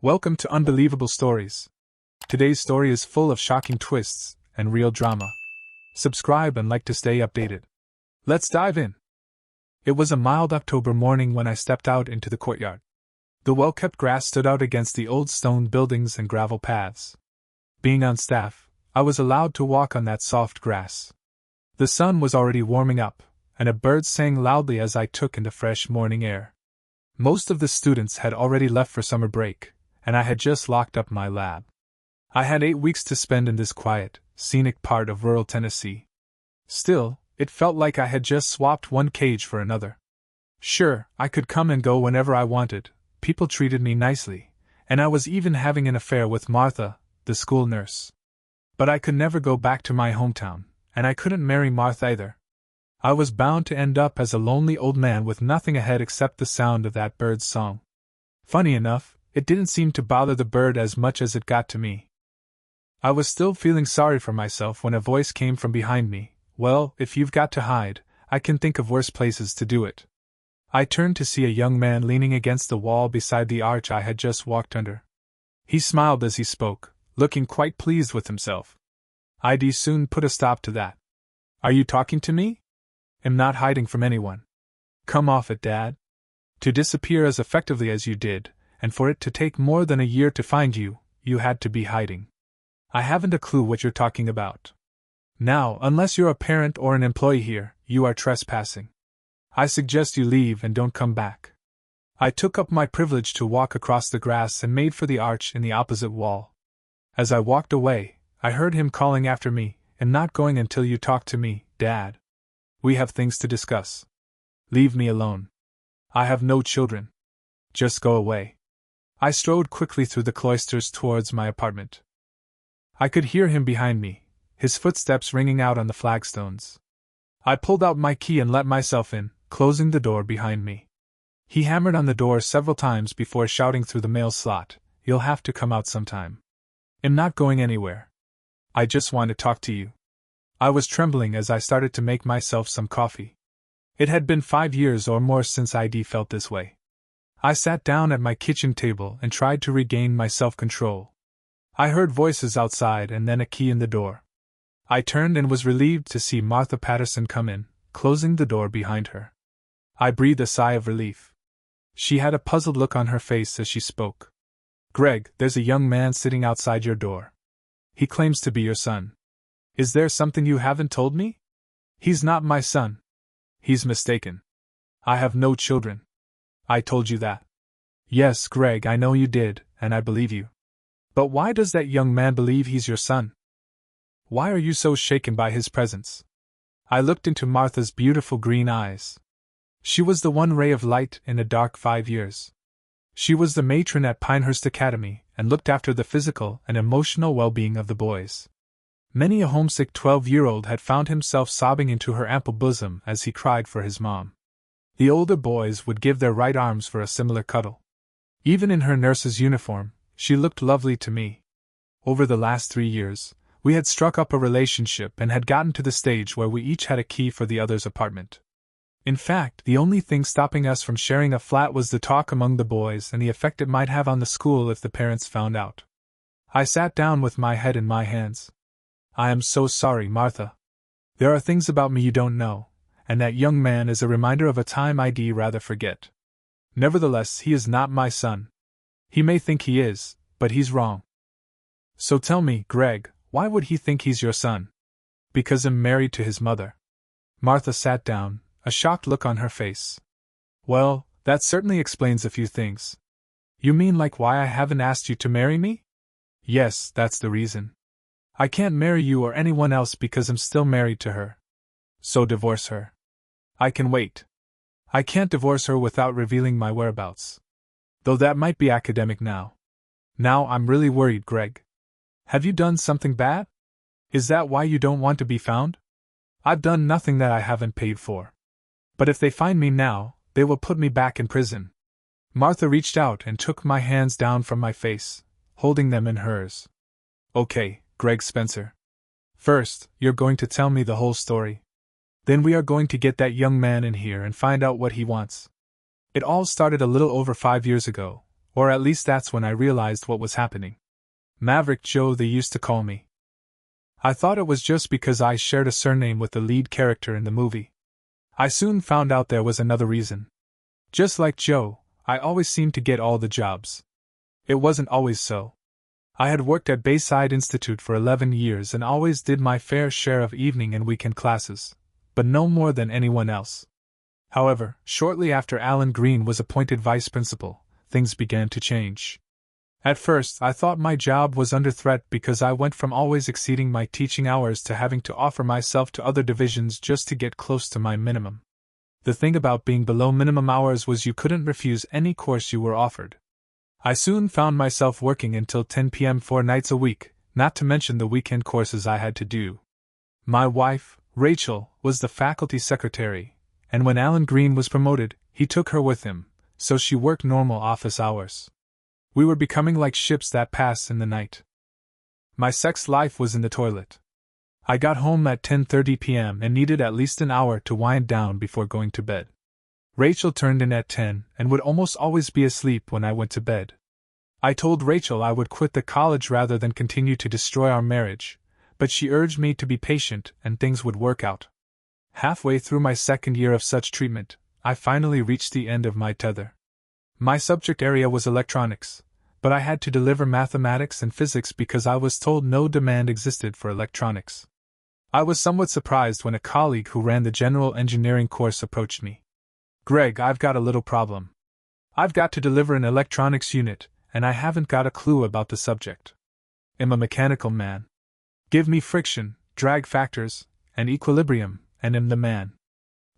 Welcome to Unbelievable Stories. Today's story is full of shocking twists and real drama. Subscribe and like to stay updated. Let's dive in. It was a mild October morning when I stepped out into the courtyard. The well-kept grass stood out against the old stone buildings and gravel paths. Being on staff, I was allowed to walk on that soft grass. The sun was already warming up, and a bird sang loudly as I took in the fresh morning air. Most of the students had already left for summer break, and I had just locked up my lab. I had 8 weeks to spend in this quiet, scenic part of rural Tennessee. Still, it felt like I had just swapped one cage for another. Sure, I could come and go whenever I wanted, people treated me nicely, and I was even having an affair with Martha, the school nurse. But I could never go back to my hometown, and I couldn't marry Martha either. I was bound to end up as a lonely old man with nothing ahead except the sound of that bird's song. Funny enough, it didn't seem to bother the bird as much as it got to me. I was still feeling sorry for myself when a voice came from behind me. Well, if you've got to hide, I can think of worse places to do it. I turned to see a young man leaning against the wall beside the arch I had just walked under. He smiled as he spoke, looking quite pleased with himself. I'd soon put a stop to that. Are you talking to me? I'm not hiding from anyone. Come off it, Dad. To disappear as effectively as you did, and for it to take more than a year to find you, you had to be hiding. I haven't a clue what you're talking about. Now, unless you're a parent or an employee here, you are trespassing. I suggest you leave and don't come back. I took up my privilege to walk across the grass and made for the arch in the opposite wall. As I walked away, I heard him calling after me, "I'm not going until you talk to me, Dad. We have things to discuss. Leave me alone. I have no children. Just go away." I strode quickly through the cloisters towards my apartment. I could hear him behind me, his footsteps ringing out on the flagstones. I pulled out my key and let myself in, closing the door behind me. He hammered on the door several times before shouting through the mail slot, "You'll have to come out sometime. I'm not going anywhere. I just want to talk to you." I was trembling as I started to make myself some coffee. It had been 5 years or more since I'd felt this way. I sat down at my kitchen table and tried to regain my self-control. I heard voices outside and then a key in the door. I turned and was relieved to see Martha Patterson come in, closing the door behind her. I breathed a sigh of relief. She had a puzzled look on her face as she spoke. "Greg, there's a young man sitting outside your door. He claims to be your son. Is there something you haven't told me?" "He's not my son." "He's mistaken. I have no children." "I told you that." "Yes, Greg, I know you did, and I believe you. But why does that young man believe he's your son? Why are you so shaken by his presence?" I looked into Martha's beautiful green eyes. She was the one ray of light in a dark 5 years. She was the matron at Pinehurst Academy and looked after the physical and emotional well-being of the boys. Many a homesick 12-year-old had found himself sobbing into her ample bosom as he cried for his mom. The older boys would give their right arms for a similar cuddle. Even in her nurse's uniform, she looked lovely to me. Over the last 3 years, we had struck up a relationship and had gotten to the stage where we each had a key for the other's apartment. In fact, the only thing stopping us from sharing a flat was the talk among the boys and the effect it might have on the school if the parents found out. I sat down with my head in my hands. "I am so sorry, Martha. There are things about me you don't know, and that young man is a reminder of a time I'd rather forget. Nevertheless, he is not my son. He may think he is, but he's wrong. So tell me, Greg, why would he think he's your son?" "Because I'm married to his mother." Martha sat down, a shocked look on her face. "Well, that certainly explains a few things." "You mean like why I haven't asked you to marry me?" "Yes, that's the reason. I can't marry you or anyone else because I'm still married to her. So divorce her." "I can wait. I can't divorce her without revealing my whereabouts. Though that might be academic now. Now I'm really worried, Greg. Have you done something bad? Is that why you don't want to be found?" "I've done nothing that I haven't paid for. But if they find me now, they will put me back in prison." Martha reached out and took my hands down from my face, holding them in hers. "Okay, Greg Spencer. First, you're going to tell me the whole story. Then we are going to get that young man in here and find out what he wants. It all started a little over 5 years ago, Or at least that's when I realized what was happening. Maverick Joe, they used to call me. I thought it was just because I shared a surname with the lead character in the movie. I soon found out there was another reason. Just like Joe, I always seemed to get all the jobs. It wasn't always so. I had worked at Bayside Institute for 11 years and always did my fair share of evening and weekend classes, but no more than anyone else. However, shortly after Alan Green was appointed vice principal, things began to change. At first, I thought my job was under threat because I went from always exceeding my teaching hours to having to offer myself to other divisions just to get close to my minimum. The thing about being below minimum hours was you couldn't refuse any course you were offered. I soon found myself working until 10 p.m. 4 nights a week, not to mention the weekend courses I had to do. My wife, Rachel, was the faculty secretary, and when Alan Green was promoted, he took her with him, so she worked normal office hours. We were becoming like ships that pass in the night. My sex life was in the toilet. I got home at 10:30 p.m. and needed at least an hour to wind down before going to bed. Rachel turned in at 10 and would almost always be asleep when I went to bed. I told Rachel I would quit the college rather than continue to destroy our marriage, but she urged me to be patient and things would work out. Halfway through my second year of such treatment, I finally reached the end of my tether. My subject area was electronics, but I had to deliver mathematics and physics because I was told no demand existed for electronics. I was somewhat surprised when a colleague who ran the general engineering course approached me. "Greg, I've got a little problem. I've got to deliver an electronics unit, and I haven't got a clue about the subject. I'm a mechanical man. Give me friction, drag factors, and equilibrium, and I'm the man.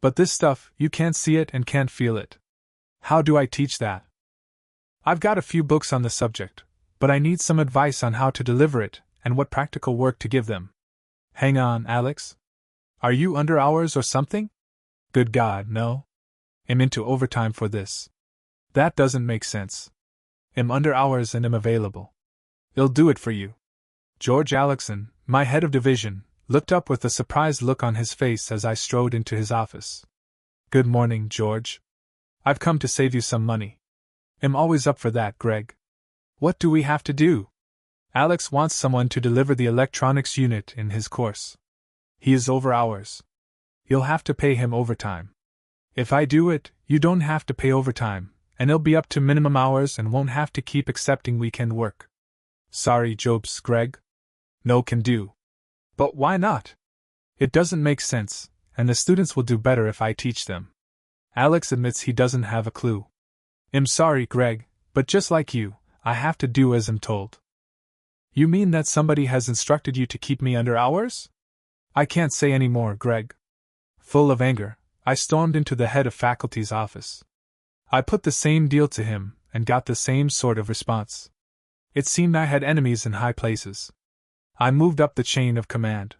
But this stuff, you can't see it and can't feel it. How do I teach that? I've got a few books on the subject, but I need some advice on how to deliver it and what practical work to give them." "Hang on, Alex. Are you under hours or something?" "Good God, no. I'm into overtime for this." "That doesn't make sense. I'm under hours and am available. I'll do it for you." George Alexson, my head of division, looked up with a surprised look on his face as I strode into his office. "Good morning, George. I've come to save you some money." "I'm always up for that, Greg. What do we have to do?" "Alex wants someone to deliver the electronics unit in his course. He is over hours. You'll have to pay him overtime. If I do it, you don't have to pay overtime, and he'll be up to minimum hours and won't have to keep accepting weekend work." "Sorry, Jobs, Greg. No can do." "But why not?" "It doesn't make sense, and the students will do better if I teach them." Alex admits he doesn't have a clue. "I'm sorry, Greg, but just like you, I have to do as I'm told." "You mean that somebody has instructed you to keep me under hours?" "I can't say any more, Greg." Full of anger, I stormed into the head of faculty's office. I put the same deal to him, and got the same sort of response. It seemed I had enemies in high places. I moved up the chain of command.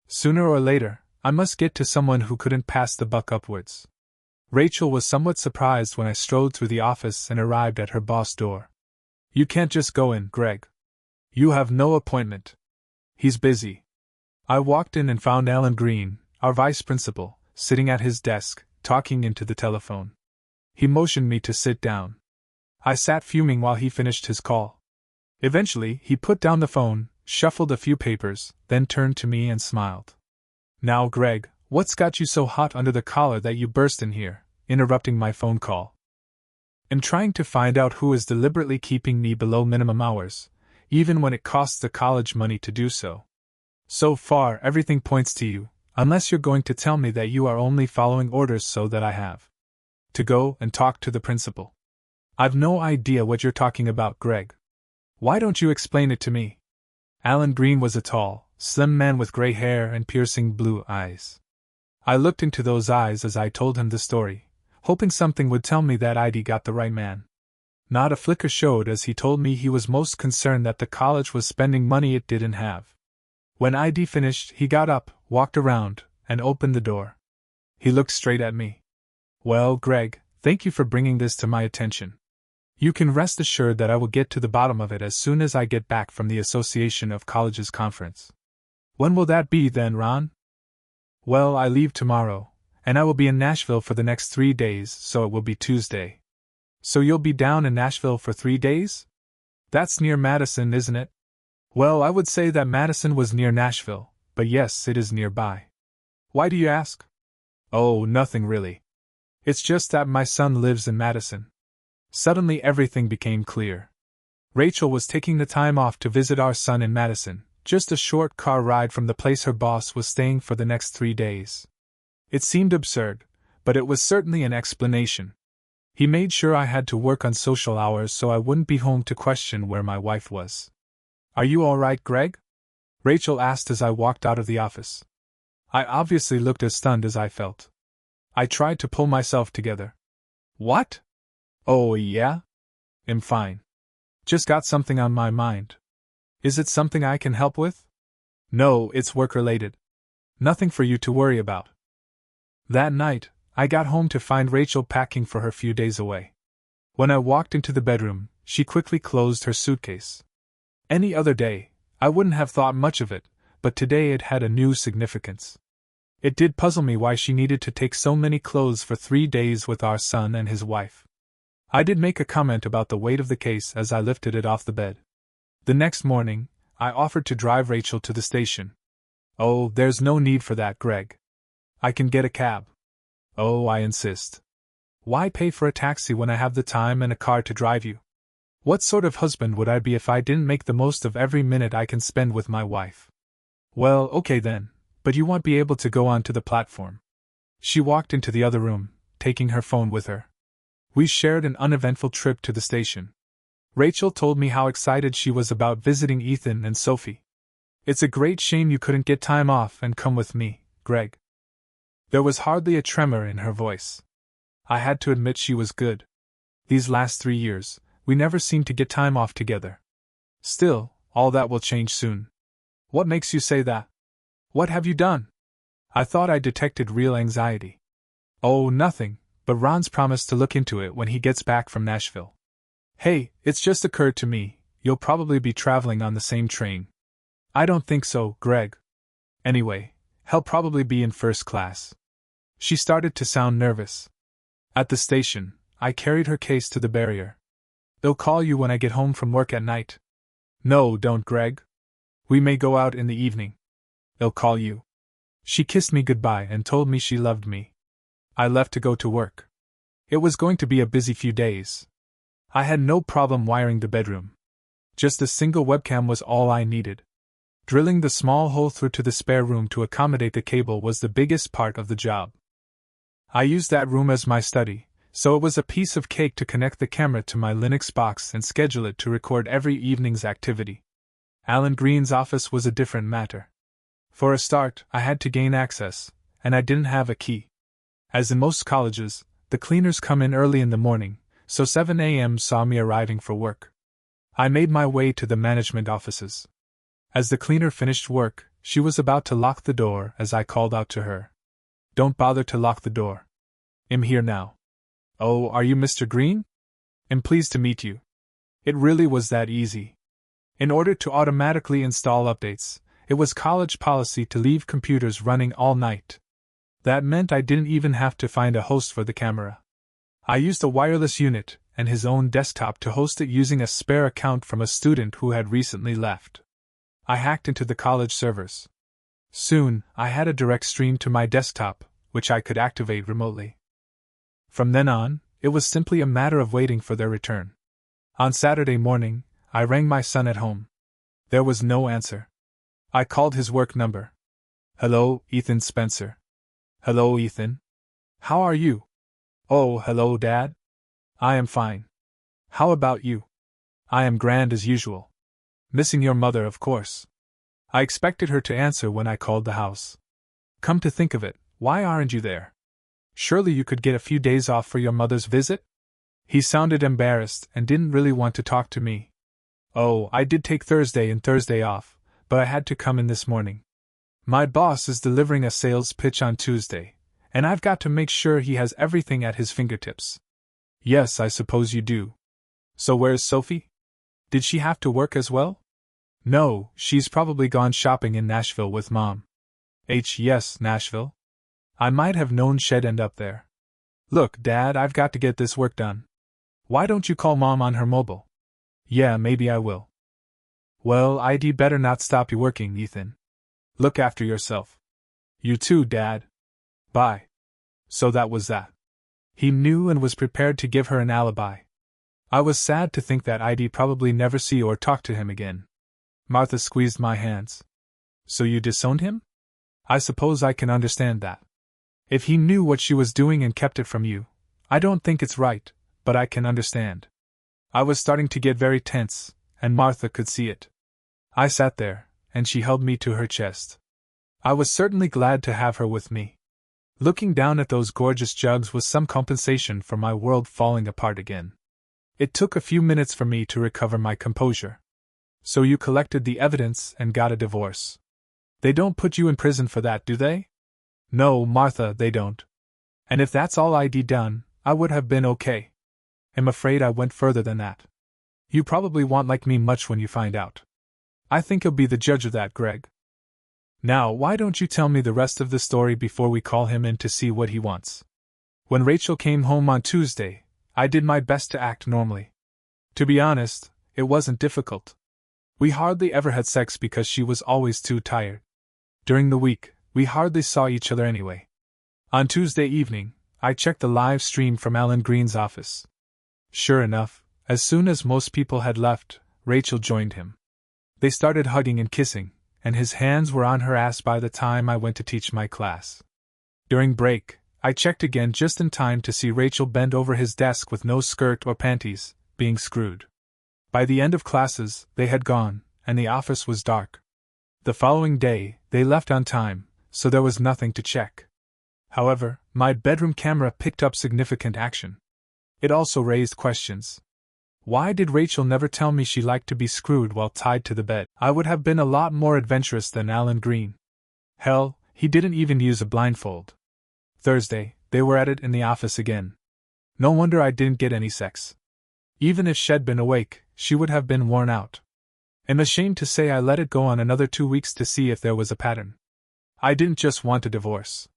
Sooner or later, I must get to someone who couldn't pass the buck upwards. Rachel was somewhat surprised when I strode through the office and arrived at her boss' door. "You can't just go in, Greg. You have no appointment. He's busy." I walked in and found Alan Green, our vice principal, sitting at his desk, talking into the telephone. He motioned me to sit down. I sat fuming while he finished his call. Eventually, he put down the phone, shuffled a few papers, then turned to me and smiled. "Now, Greg, what's got you so hot under the collar that you burst in here, interrupting my phone call?" "I'm trying to find out who is deliberately keeping me below minimum hours, even when it costs the college money to do so. So far, everything points to you, unless you're going to tell me that you are only following orders so that I have to go and talk to the principal." "I've no idea what you're talking about, Greg. Why don't you explain it to me?" Alan Green was a tall, slim man with gray hair and piercing blue eyes. I looked into those eyes as I told him the story, hoping something would tell me that I'd got the right man. Not a flicker showed as he told me he was most concerned that the college was spending money it didn't have. When I'd finished, he got up, walked around, and opened the door. He looked straight at me. "Well, Greg, thank you for bringing this to my attention. You can rest assured that I will get to the bottom of it as soon as I get back from the Association of Colleges conference." "When will that be then, Ron?" "Well, I leave tomorrow, and I will be in Nashville for the next 3 days, so it will be Tuesday." So you'll be down in Nashville for 3 days? That's near Madison, isn't it? Well, I would say that Madison was near Nashville, but yes, it is nearby. Why do you ask? Oh, nothing really. It's just that my son lives in Madison. Suddenly everything became clear. Rachel was taking the time off to visit our son in Madison, just a short car ride from the place her boss was staying for the next 3 days. It seemed absurd, but it was certainly an explanation. He made sure I had to work on social hours so I wouldn't be home to question where my wife was. Are you all right, Greg? Rachel asked as I walked out of the office. I obviously looked as stunned as I felt. I tried to pull myself together. What? Oh, yeah? I'm fine. Just got something on my mind. Is it something I can help with? No, it's work-related. Nothing for you to worry about. That night, I got home to find Rachel packing for her few days away. When I walked into the bedroom, she quickly closed her suitcase. Any other day, I wouldn't have thought much of it, but today it had a new significance. It did puzzle me why she needed to take so many clothes for 3 days with our son and his wife. I did make a comment about the weight of the case as I lifted it off the bed. The next morning, I offered to drive Rachel to the station. Oh, there's no need for that, Greg. I can get a cab. Oh, I insist. Why pay for a taxi when I have the time and a car to drive you? What sort of husband would I be if I didn't make the most of every minute I can spend with my wife? Well, okay then, but you won't be able to go onto the platform. She walked into the other room, taking her phone with her. We shared an uneventful trip to the station. Rachel told me how excited she was about visiting Ethan and Sophie. It's a great shame you couldn't get time off and come with me, Greg. There was hardly a tremor in her voice. I had to admit she was good. These last 3 years, we never seemed to get time off together. Still, all that will change soon. What makes you say that? What have you done? I thought I detected real anxiety. Oh, nothing, but Ron's promised to look into it when he gets back from Nashville. Hey, it's just occurred to me, you'll probably be traveling on the same train. I don't think so, Greg. Anyway, he'll probably be in first class. She started to sound nervous. At the station, I carried her case to the barrier. They'll call you when I get home from work at night. No, don't, Greg. We may go out in the evening. They'll call you. She kissed me goodbye and told me she loved me. I left to go to work. It was going to be a busy few days. I had no problem wiring the bedroom. Just a single webcam was all I needed. Drilling the small hole through to the spare room to accommodate the cable was the biggest part of the job. I used that room as my study, so it was a piece of cake to connect the camera to my Linux box and schedule it to record every evening's activity. Alan Green's office was a different matter. For a start, I had to gain access, and I didn't have a key. As in most colleges, the cleaners come in early in the morning, so 7 a.m. saw me arriving for work. I made my way to the management offices. As the cleaner finished work, she was about to lock the door as I called out to her. Don't bother to lock the door. I'm here now. Oh, are you Mr. Green? I'm pleased to meet you. It really was that easy. In order to automatically install updates, it was college policy to leave computers running all night. That meant I didn't even have to find a host for the camera. I used a wireless unit and his own desktop to host it using a spare account from a student who had recently left. I hacked into the college servers. Soon, I had a direct stream to my desktop, which I could activate remotely. From then on, it was simply a matter of waiting for their return. On Saturday morning, I rang my son at home. There was no answer. I called his work number. Hello, Ethan Spencer. Hello, Ethan. How are you? Oh, hello, Dad. I am fine. How about you? I am grand as usual. Missing your mother, of course. I expected her to answer when I called the house. Come to think of it, why aren't you there? Surely you could get a few days off for your mother's visit? He sounded embarrassed and didn't really want to talk to me. Oh, I did take Thursday and Thursday off, but I had to come in this morning. My boss is delivering a sales pitch on Tuesday, and I've got to make sure he has everything at his fingertips. Yes, I suppose you do. So where's Sophie? Did she have to work as well? No, she's probably gone shopping in Nashville with Mom. Yes, Nashville. I might have known she'd end up there. Look, Dad, I've got to get this work done. Why don't you call Mom on her mobile? Yeah, maybe I will. Well, I'd better not stop you working, Ethan. Look after yourself. You too, Dad. Bye. So that was that. He knew and was prepared to give her an alibi. I was sad to think that I'd probably never see or talk to him again. Martha squeezed my hands. So you disowned him? I suppose I can understand that. If he knew what she was doing and kept it from you, I don't think it's right, but I can understand. I was starting to get very tense, and Martha could see it. I sat there, and she held me to her chest. I was certainly glad to have her with me. Looking down at those gorgeous jugs was some compensation for my world falling apart again. It took a few minutes for me to recover my composure. So you collected the evidence and got a divorce. They don't put you in prison for that, do they? No, Martha, they don't. And if that's all I'd done, I would have been okay. I'm afraid I went further than that. You probably won't like me much when you find out. I think you'll be the judge of that, Greg. Now, why don't you tell me the rest of the story before we call him in to see what he wants? When Rachel came home on Tuesday, I did my best to act normally. To be honest, it wasn't difficult. We hardly ever had sex because she was always too tired. During the week, we hardly saw each other anyway. On Tuesday evening, I checked the live stream from Alan Green's office. Sure enough, as soon as most people had left, Rachel joined him. They started hugging and kissing, and his hands were on her ass by the time I went to teach my class. During break, I checked again just in time to see Rachel bend over his desk with no skirt or panties, being screwed. By the end of classes, they had gone, and the office was dark. The following day, they left on time, so there was nothing to check. However, my bedroom camera picked up significant action. It also raised questions. Why did Rachel never tell me she liked to be screwed while tied to the bed? I would have been a lot more adventurous than Alan Green. Hell, he didn't even use a blindfold. Thursday, they were at it in the office again. No wonder I didn't get any sex. Even if she'd been awake, she would have been worn out. I'm ashamed to say I let it go on another 2 weeks to see if there was a pattern. I didn't just want a divorce.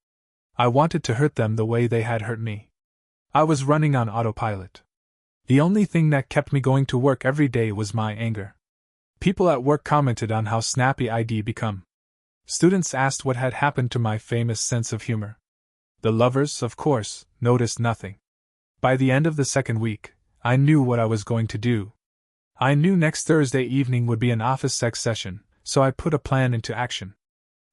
I wanted to hurt them the way they had hurt me. I was running on autopilot. The only thing that kept me going to work every day was my anger. People at work commented on how snappy I'd become. Students asked what had happened to my famous sense of humor. The lovers, of course, noticed nothing. By the end of the second week, I knew what I was going to do. I knew next Thursday evening would be an office sex session, so I put a plan into action.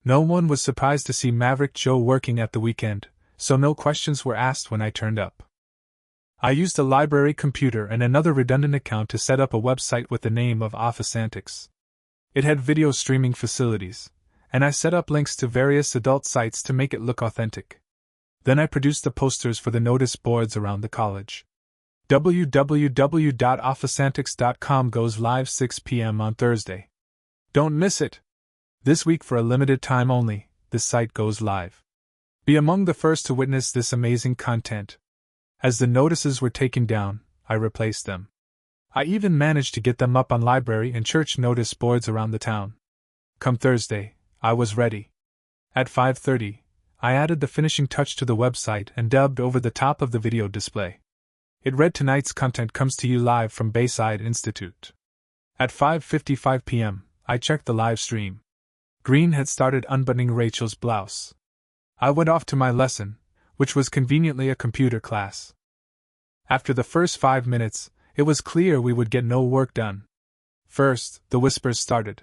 No one was surprised to see Maverick Joe working at the weekend, so no questions were asked when I turned up. I used a library computer and another redundant account to set up a website with the name of Office Antics. It had video streaming facilities, and I set up links to various adult sites to make it look authentic. Then I produced the posters for the notice boards around the college. www.officeantics.com goes live 6 p.m. on Thursday. Don't miss it! This week, for a limited time only, this site goes live. Be among the first to witness this amazing content. As the notices were taken down, I replaced them. I even managed to get them up on library and church notice boards around the town. Come Thursday, I was ready. At 5:30, I added the finishing touch to the website and dubbed over the top of the video display. It read, "Tonight's content comes to you live from Bayside Institute." At 5:55 p.m., I checked the live stream. Green had started unbuttoning Rachel's blouse. I went off to my lesson, which was conveniently a computer class. After the first 5 minutes, it was clear we would get no work done. First, the whispers started.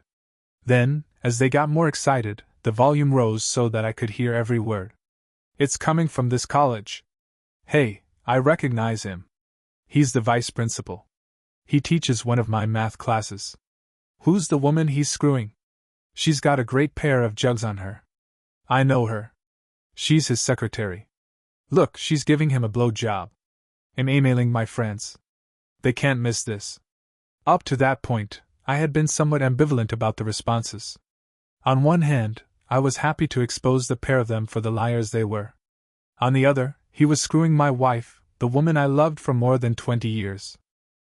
Then, as they got more excited, the volume rose so that I could hear every word. "It's coming from this college. Hey, I recognize him. He's the vice principal. He teaches one of my math classes. Who's the woman he's screwing? She's got a great pair of jugs on her. I know her. She's his secretary. Look, she's giving him a blow job. I'm emailing my friends. They can't miss this." Up to that point, I had been somewhat ambivalent about the responses. On one hand, I was happy to expose the pair of them for the liars they were. On the other, he was screwing my wife, the woman I loved for more than 20 years.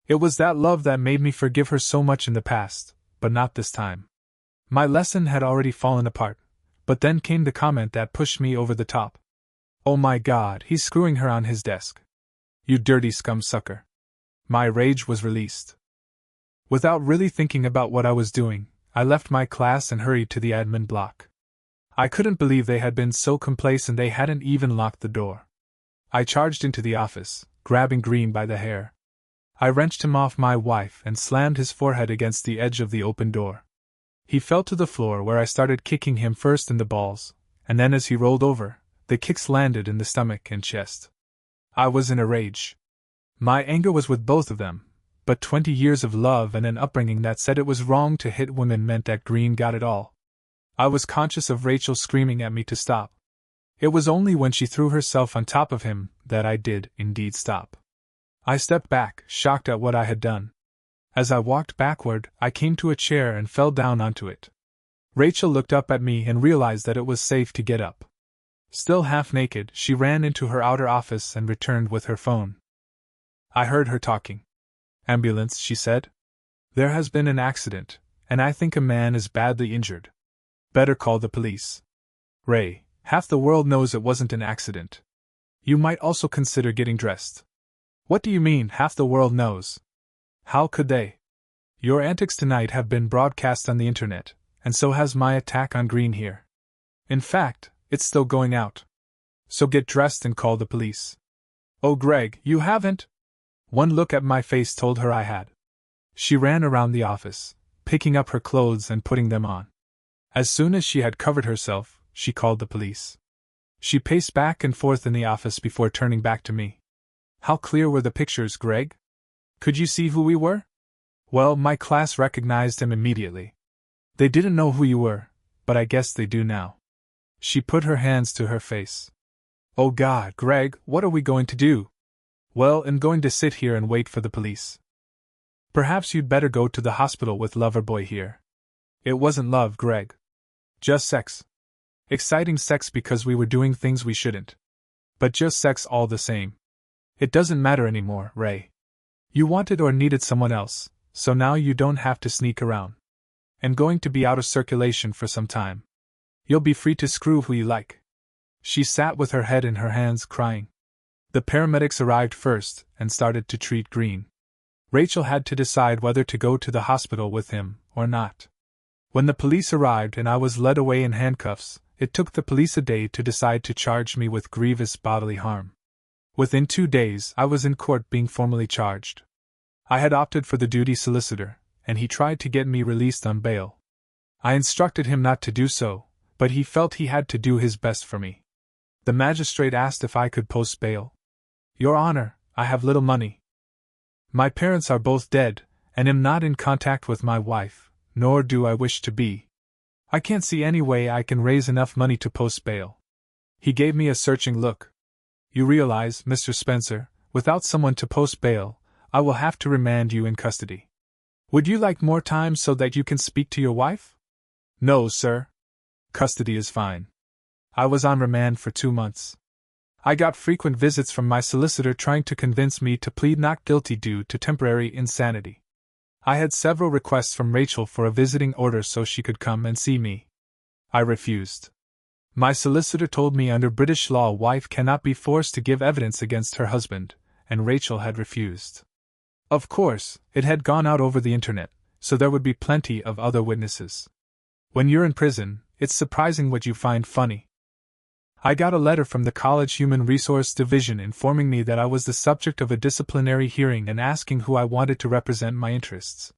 It was that love that made me forgive her so much in the past, but not this time. My lesson had already fallen apart, but then came the comment that pushed me over the top. "Oh my God, he's screwing her on his desk. You dirty scum sucker. My rage was released. Without really thinking about what I was doing, I left my class and hurried to the admin block. I couldn't believe they had been so complacent they hadn't even locked the door. I charged into the office, grabbing Green by the hair. I wrenched him off my wife and slammed his forehead against the edge of the open door. He fell to the floor where I started kicking him first in the balls, and then as he rolled over, the kicks landed in the stomach and chest. I was in a rage. My anger was with both of them, but 20 years of love and an upbringing that said it was wrong to hit women meant that Green got it all. I was conscious of Rachel screaming at me to stop. It was only when she threw herself on top of him that I did indeed stop. I stepped back, shocked at what I had done. As I walked backward, I came to a chair and fell down onto it. Rachel looked up at me and realized that it was safe to get up. Still half naked, she ran into her outer office and returned with her phone. I heard her talking. "Ambulance," she said. "There has been an accident, and I think a man is badly injured. Better call the police." "Ray, half the world knows it wasn't an accident. You might also consider getting dressed." "What do you mean, half the world knows? How could they? Your antics tonight have been broadcast on the internet, and so has my attack on Green here. In fact, it's still going out. So get dressed and call the police." "Oh, Greg, you haven't?" One look at my face told her I had. She ran around the office, picking up her clothes and putting them on. As soon as she had covered herself, she called the police. She paced back and forth in the office before turning back to me. "How clear were the pictures, Greg? Could you see who we were?" "Well, my class recognized him immediately. They didn't know who you were, but I guess they do now." She put her hands to her face. "Oh God, Greg, what are we going to do?" "Well, I'm going to sit here and wait for the police. Perhaps you'd better go to the hospital with Loverboy here." "It wasn't love, Greg. Just sex. Exciting sex because we were doing things we shouldn't. But just sex all the same. It doesn't matter anymore, Ray. You wanted or needed someone else, so now you don't have to sneak around. And going to be out of circulation for some time. You'll be free to screw who you like." She sat with her head in her hands, crying. The paramedics arrived first and started to treat Green. Rachel had to decide whether to go to the hospital with him or not. When the police arrived and I was led away in handcuffs, it took the police a day to decide to charge me with grievous bodily harm. Within 2 days, I was in court being formally charged. I had opted for the duty solicitor, and he tried to get me released on bail. I instructed him not to do so, but he felt he had to do his best for me. The magistrate asked if I could post bail. "Your Honor, I have little money. My parents are both dead, and am not in contact with my wife, nor do I wish to be. I can't see any way I can raise enough money to post bail." He gave me a searching look. "You realize, Mr. Spencer, without someone to post bail, I will have to remand you in custody. Would you like more time so that you can speak to your wife?" "No, sir. Custody is fine. I was on remand for 2 months. I got frequent visits from my solicitor trying to convince me to plead not guilty due to temporary insanity. I had several requests from Rachel for a visiting order so she could come and see me. I refused. My solicitor told me under British law a wife cannot be forced to give evidence against her husband, and Rachel had refused. Of course, it had gone out over the internet, so there would be plenty of other witnesses. When you're in prison, it's surprising what you find funny. I got a letter from the College Human Resource Division informing me that I was the subject of a disciplinary hearing and asking who I wanted to represent my interests.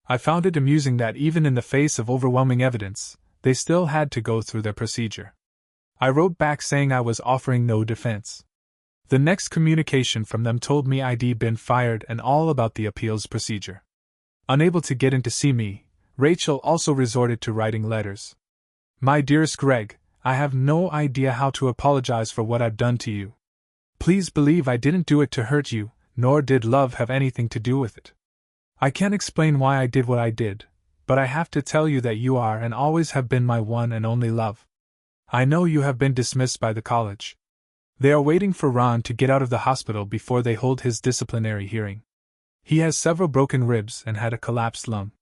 I found it amusing that even in the face of overwhelming evidence, they still had to go through their procedure. I wrote back saying I was offering no defense. The next communication from them told me I'd been fired and all about the appeals procedure. Unable to get in to see me, Rachel also resorted to writing letters. "My dearest Greg, I have no idea how to apologize for what I've done to you. Please believe I didn't do it to hurt you, nor did love have anything to do with it. I can't explain why I did what I did, but I have to tell you that you are and always have been my one and only love. I know you have been dismissed by the college. They are waiting for Ron to get out of the hospital before they hold his disciplinary hearing. He has several broken ribs and had a collapsed lung.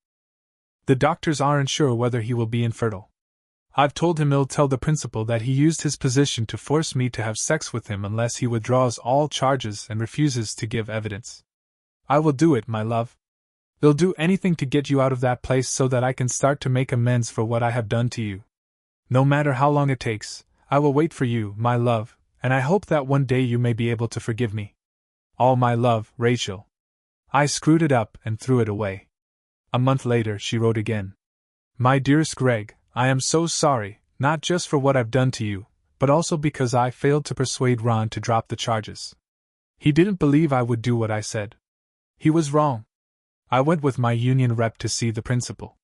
The doctors aren't sure whether he will be infertile. I've told him he'll tell the principal that he used his position to force me to have sex with him unless he withdraws all charges and refuses to give evidence. I will do it, my love. They'll do anything to get you out of that place so that I can start to make amends for what I have done to you. No matter how long it takes, I will wait for you, my love, and I hope that one day you may be able to forgive me. All my love, Rachel. I screwed it up and threw it away. A month later, she wrote again. My dearest Greg, I am so sorry, not just for what I've done to you, but also because I failed to persuade Ron to drop the charges. He didn't believe I would do what I said. He was wrong. I went with my union rep to see the principal.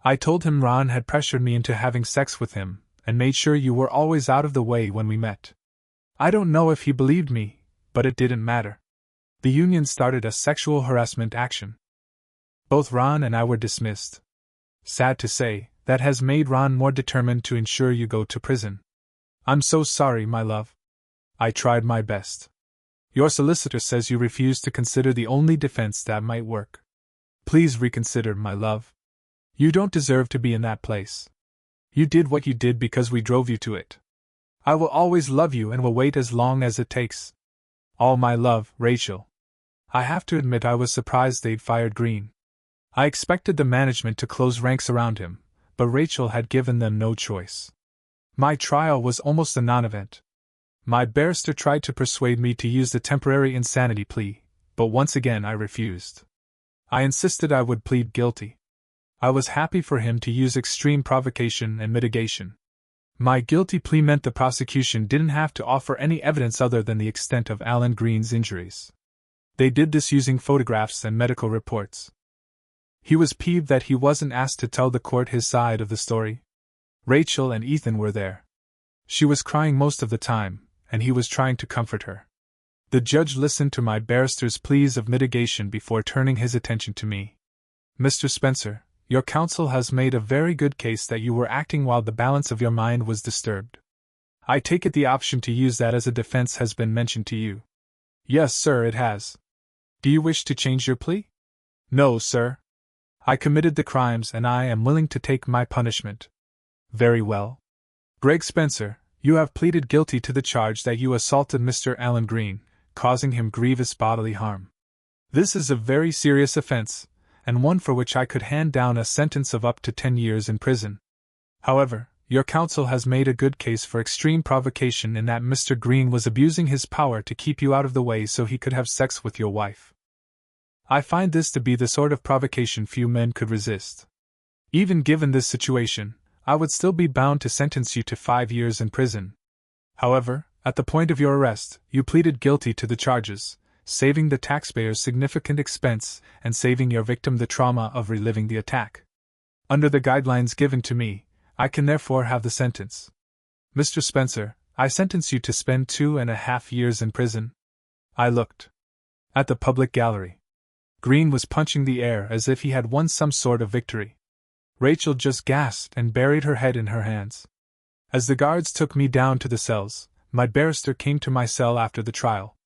I told him Ron had pressured me into having sex with him, and made sure you were always out of the way when we met. I don't know if he believed me, but it didn't matter. The union started a sexual harassment action. Both Ron and I were dismissed. Sad to say, that has made Ron more determined to ensure you go to prison. I'm so sorry, my love. I tried my best. Your solicitor says you refuse to consider the only defense that might work. Please reconsider, my love. You don't deserve to be in that place. You did what you did because we drove you to it. I will always love you and will wait as long as it takes. All my love, Rachel. I have to admit I was surprised they'd fired Green. I expected the management to close ranks around him, but Rachel had given them no choice. My trial was almost a non-event. My barrister tried to persuade me to use the temporary insanity plea, but once again I refused. I insisted I would plead guilty. I was happy for him to use extreme provocation and mitigation. My guilty plea meant the prosecution didn't have to offer any evidence other than the extent of Alan Green's injuries. They did this using photographs and medical reports. He was peeved that he wasn't asked to tell the court his side of the story. Rachel and Ethan were there. She was crying most of the time, and he was trying to comfort her. The judge listened to my barrister's pleas of mitigation before turning his attention to me. Mr. Spencer, your counsel has made a very good case that you were acting while the balance of your mind was disturbed. I take it the option to use that as a defense has been mentioned to you. Yes, sir, it has. Do you wish to change your plea? No, sir. I committed the crimes and I am willing to take my punishment. Very well. Greg Spencer, you have pleaded guilty to the charge that you assaulted Mr. Alan Green, causing him grievous bodily harm. This is a very serious offense, and one for which I could hand down a sentence of up to 10 years in prison. However, your counsel has made a good case for extreme provocation in that Mr. Green was abusing his power to keep you out of the way so he could have sex with your wife. I find this to be the sort of provocation few men could resist. Even given this situation, I would still be bound to sentence you to 5 years in prison. However, at the point of your arrest, you pleaded guilty to the charges, saving the taxpayers significant expense and saving your victim the trauma of reliving the attack. Under the guidelines given to me, I can therefore have the sentence. Mr. Spencer, I sentence you to spend 2.5 years in prison. I looked at the public gallery. Green was punching the air as if he had won some sort of victory. Rachel just gasped and buried her head in her hands. As the guards took me down to the cells, my barrister came to my cell after the trial.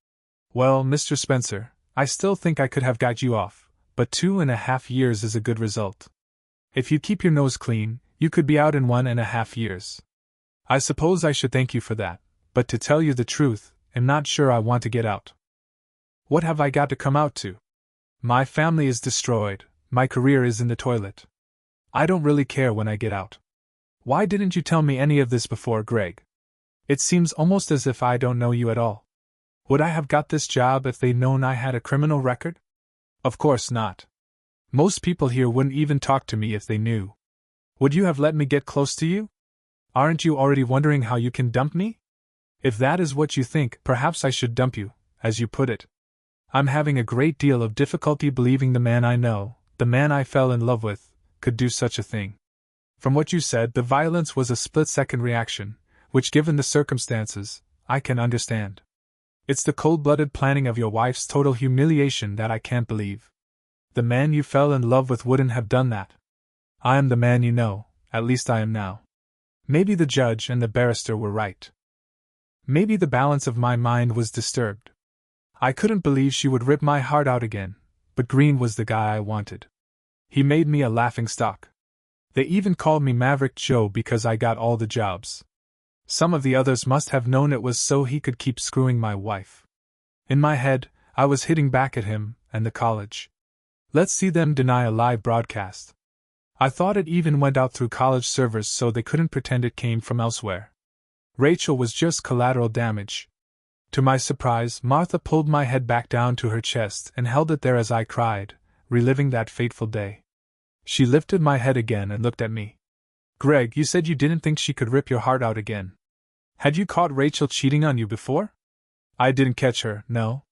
Well, Mr. Spencer, I still think I could have got you off, but 2.5 years is a good result. If you keep your nose clean, you could be out in 1.5 years. I suppose I should thank you for that, but to tell you the truth, I'm not sure I want to get out. What have I got to come out to? My family is destroyed, my career is in the toilet. I don't really care when I get out. Why didn't you tell me any of this before, Greg? It seems almost as if I don't know you at all. Would I have got this job if they'd known I had a criminal record? Of course not. Most people here wouldn't even talk to me if they knew. Would you have let me get close to you? Aren't you already wondering how you can dump me? If that is what you think, perhaps I should dump you, as you put it. I'm having a great deal of difficulty believing the man I know, the man I fell in love with, could do such a thing. From what you said, the violence was a split-second reaction, which given the circumstances, I can understand. It's the cold-blooded planning of your wife's total humiliation that I can't believe. The man you fell in love with wouldn't have done that. I am the man you know, at least I am now. Maybe the judge and the barrister were right. Maybe the balance of my mind was disturbed. I couldn't believe she would rip my heart out again, but Green was the guy I wanted. He made me a laughingstock. They even called me Maverick Joe because I got all the jobs. Some of the others must have known it was so he could keep screwing my wife. In my head, I was hitting back at him, and the college. Let's see them deny a live broadcast. I thought it even went out through college servers so they couldn't pretend it came from elsewhere. Rachel was just collateral damage. To my surprise, Martha pulled my head back down to her chest and held it there as I cried, reliving that fateful day. She lifted my head again and looked at me. Greg, you said you didn't think she could rip your heart out again. Had you caught Rachel cheating on you before? I didn't catch her, no.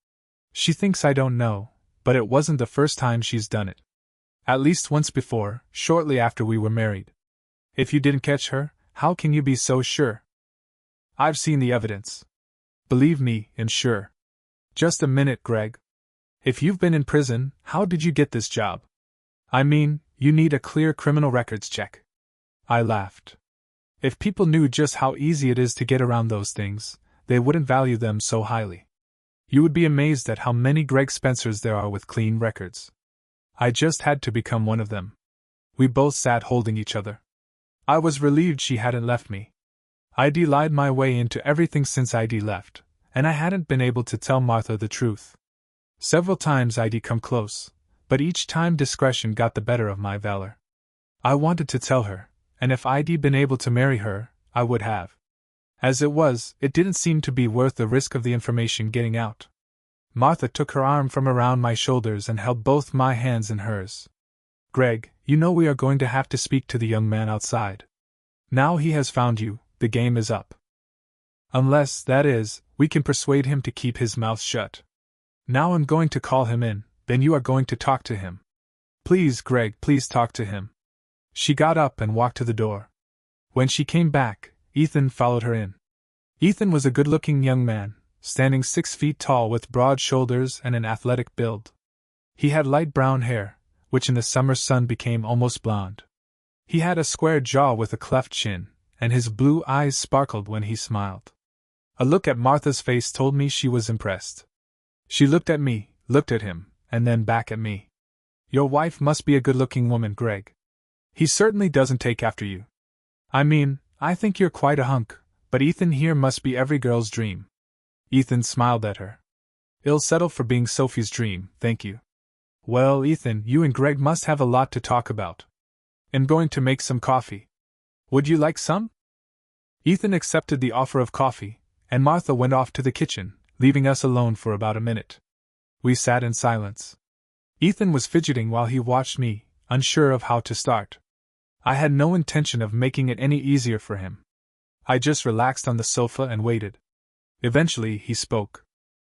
She thinks I don't know, but it wasn't the first time she's done it. At least once before, shortly after we were married. If you didn't catch her, how can you be so sure? I've seen the evidence. Believe me, and sure. Just a minute, Greg. If you've been in prison, how did you get this job? I mean, you need a clear criminal records check. I laughed. If people knew just how easy it is to get around those things, they wouldn't value them so highly. You would be amazed at how many Greg Spencers there are with clean records. I just had to become one of them. We both sat holding each other. I was relieved she hadn't left me. I'd lied my way into everything since I'd left, and I hadn't been able to tell Martha the truth. Several times I'd come close, but each time discretion got the better of my valor. I wanted to tell her, and if I'd been able to marry her, I would have. As it was, it didn't seem to be worth the risk of the information getting out. Martha took her arm from around my shoulders and held both my hands in hers. Greg, you know we are going to have to speak to the young man outside. Now he has found you, the game is up. Unless, that is, we can persuade him to keep his mouth shut. Now I'm going to call him in, then you are going to talk to him. Please, Greg, please talk to him. She got up and walked to the door. When she came back, Ethan followed her in. Ethan was a good-looking young man, standing 6 feet tall with broad shoulders and an athletic build. He had light brown hair, which in the summer sun became almost blonde. He had a square jaw with a cleft chin, and his blue eyes sparkled when he smiled. A look at Martha's face told me she was impressed. She looked at me, looked at him, and then back at me. Your wife must be a good-looking woman, Greg. He certainly doesn't take after you. I mean, I think you're quite a hunk, but Ethan here must be every girl's dream. Ethan smiled at her. I'll settle for being Sophie's dream, thank you. Well, Ethan, you and Greg must have a lot to talk about. I'm going to make some coffee. Would you like some? Ethan accepted the offer of coffee, and Martha went off to the kitchen, leaving us alone for about a minute. We sat in silence. Ethan was fidgeting while he watched me, unsure of how to start. I had no intention of making it any easier for him. I just relaxed on the sofa and waited. Eventually, he spoke.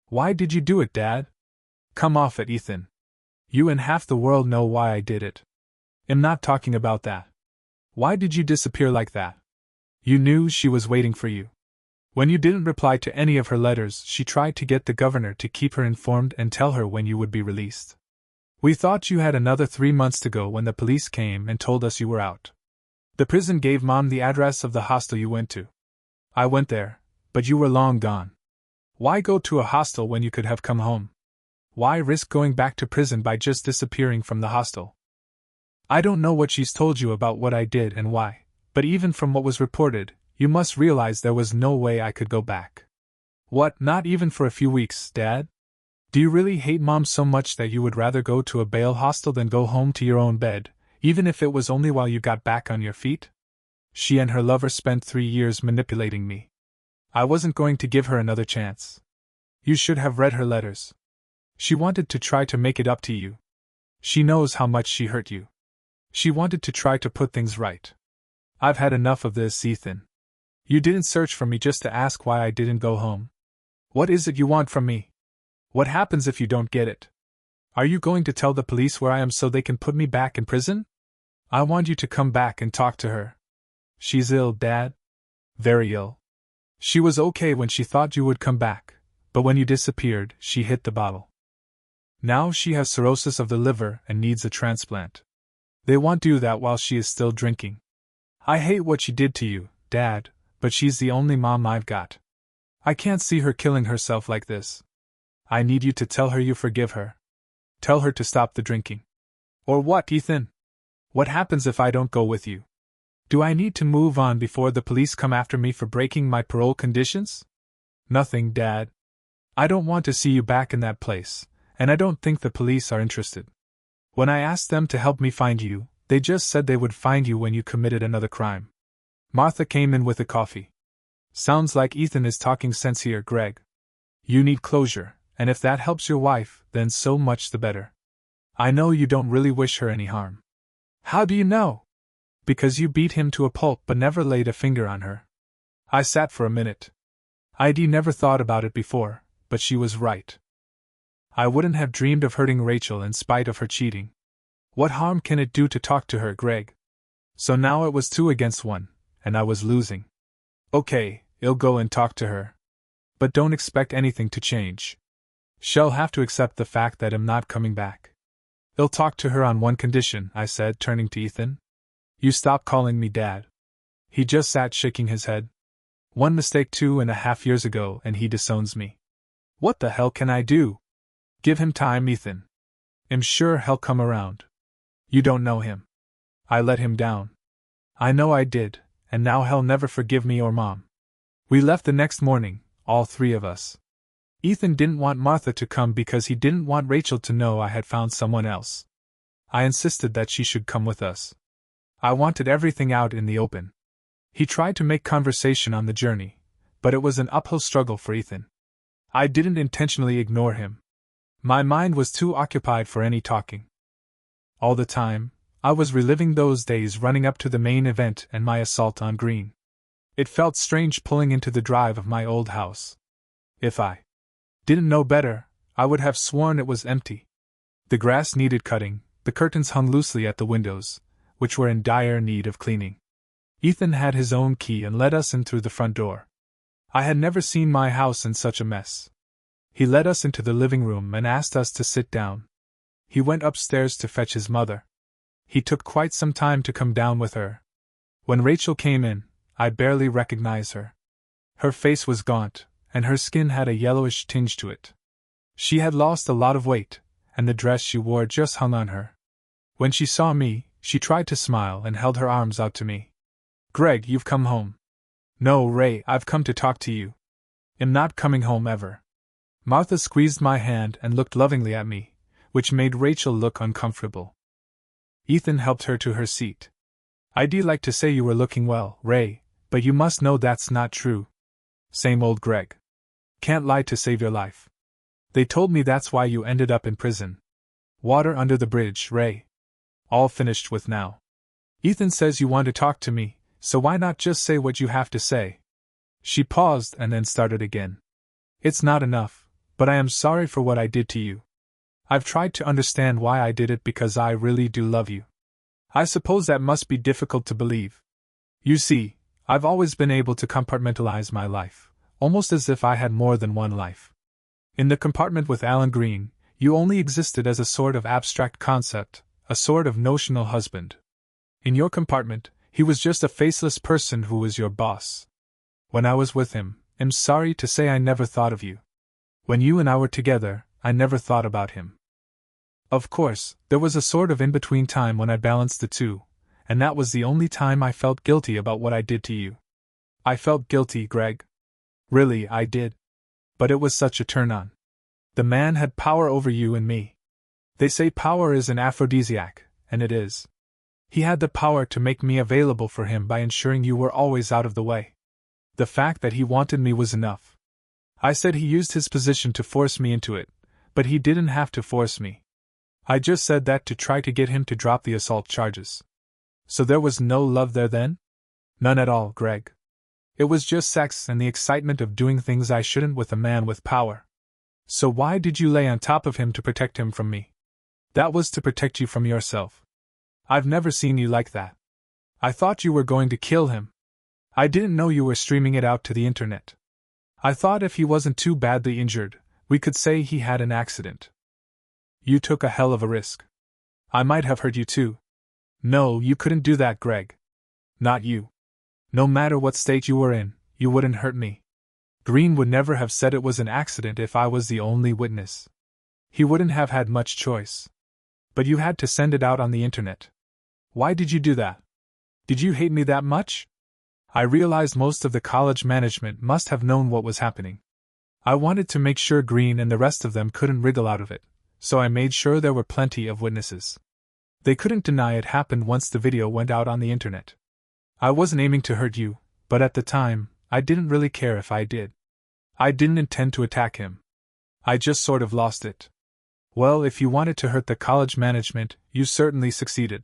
Why did you do it, Dad? Come off it, Ethan. You and half the world know why I did it. I'm not talking about that. Why did you disappear like that? You knew she was waiting for you. When you didn't reply to any of her letters, she tried to get the governor to keep her informed and tell her when you would be released. We thought you had another 3 months to go when the police came and told us you were out. The prison gave Mom the address of the hostel you went to. I went there, but you were long gone. Why go to a hostel when you could have come home? Why risk going back to prison by just disappearing from the hostel? I don't know what she's told you about what I did and why, but even from what was reported, you must realize there was no way I could go back. What, not even for a few weeks, Dad? Do you really hate Mom so much that you would rather go to a bail hostel than go home to your own bed, even if it was only while you got back on your feet? She and her lover spent 3 years manipulating me. I wasn't going to give her another chance. You should have read her letters. She wanted to try to make it up to you. She knows how much she hurt you. She wanted to try to put things right. I've had enough of this, Ethan. You didn't search for me just to ask why I didn't go home. What is it you want from me? What happens if you don't get it? Are you going to tell the police where I am so they can put me back in prison? I want you to come back and talk to her. She's ill, Dad. Very ill. She was okay when she thought you would come back, but when you disappeared, she hit the bottle. Now she has cirrhosis of the liver and needs a transplant. They won't do that while she is still drinking. I hate what she did to you, Dad, but she's the only mom I've got. I can't see her killing herself like this. I need you to tell her you forgive her. Tell her to stop the drinking. Or what, Ethan? What happens if I don't go with you? Do I need to move on before the police come after me for breaking my parole conditions? Nothing, Dad. I don't want to see you back in that place, and I don't think the police are interested. When I asked them to help me find you, they just said they would find you when you committed another crime. Martha came in with the coffee. Sounds like Ethan is talking sense here, Greg. You need closure, and if that helps your wife, then so much the better. I know you don't really wish her any harm. How do you know? Because you beat him to a pulp but never laid a finger on her. I sat for a minute. I'd never thought about it before, but she was right. I wouldn't have dreamed of hurting Rachel in spite of her cheating. What harm can it do to talk to her, Greg? So now it was 2 against 1, and I was losing. Okay, I'll go and talk to her. But don't expect anything to change. She'll have to accept the fact that I'm not coming back. I'll talk to her on one condition, I said, turning to Ethan. You stop calling me Dad. He just sat shaking his head. One mistake 2.5 years ago and he disowns me. What the hell can I do? Give him time, Ethan. I'm sure he'll come around. You don't know him. I let him down. I know I did, and now he'll never forgive me or Mom. We left the next morning, all 3 of us. Ethan didn't want Martha to come because he didn't want Rachel to know I had found someone else. I insisted that she should come with us. I wanted everything out in the open. He tried to make conversation on the journey, but it was an uphill struggle for Ethan. I didn't intentionally ignore him. My mind was too occupied for any talking. All the time, I was reliving those days running up to the main event and my assault on Green. It felt strange pulling into the drive of my old house. If I didn't know better, I would have sworn it was empty. The grass needed cutting, the curtains hung loosely at the windows, which were in dire need of cleaning. Ethan had his own key and let us in through the front door. I had never seen my house in such a mess. He led us into the living room and asked us to sit down. He went upstairs to fetch his mother. He took quite some time to come down with her. When Rachel came in, I barely recognized her. Her face was gaunt, and her skin had a yellowish tinge to it. She had lost a lot of weight, and the dress she wore just hung on her. When she saw me, she tried to smile and held her arms out to me. Greg, you've come home. No, Ray, I've come to talk to you. I'm not coming home ever. Martha squeezed my hand and looked lovingly at me, which made Rachel look uncomfortable. Ethan helped her to her seat. I'd like to say you were looking well, Ray, but you must know that's not true. Same old Greg. Can't lie to save your life. They told me that's why you ended up in prison. Water under the bridge, Ray. All finished with now. Ethan says you want to talk to me, so why not just say what you have to say? She paused and then started again. It's not enough, but I am sorry for what I did to you. I've tried to understand why I did it because I really do love you. I suppose that must be difficult to believe. You see, I've always been able to compartmentalize my life, almost as if I had more than one life. In the compartment with Alan Green, you only existed as a sort of abstract concept, a sort of notional husband. In your compartment, he was just a faceless person who was your boss. When I was with him, I'm sorry to say I never thought of you. When you and I were together, I never thought about him. Of course, there was a sort of in-between time when I balanced the two, and that was the only time I felt guilty about what I did to you. I felt guilty, Greg. Really, I did. But it was such a turn-on. The man had power over you and me. They say power is an aphrodisiac, and it is. He had the power to make me available for him by ensuring you were always out of the way. The fact that he wanted me was enough. I said he used his position to force me into it, but he didn't have to force me. I just said that to try to get him to drop the assault charges. So there was no love there then? None at all, Greg. It was just sex and the excitement of doing things I shouldn't with a man with power. So why did you lay on top of him to protect him from me? That was to protect you from yourself. I've never seen you like that. I thought you were going to kill him. I didn't know you were streaming it out to the internet. I thought if he wasn't too badly injured, we could say he had an accident. You took a hell of a risk. I might have hurt you too. No, you couldn't do that, Greg. Not you. No matter what state you were in, you wouldn't hurt me. Green would never have said it was an accident if I was the only witness. He wouldn't have had much choice. But you had to send it out on the internet. Why did you do that? Did you hate me that much? I realized most of the college management must have known what was happening. I wanted to make sure Green and the rest of them couldn't wriggle out of it, so I made sure there were plenty of witnesses. They couldn't deny it happened once the video went out on the internet. I wasn't aiming to hurt you, but at the time, I didn't really care if I did. I didn't intend to attack him. I just sort of lost it. Well, if you wanted to hurt the college management, you certainly succeeded.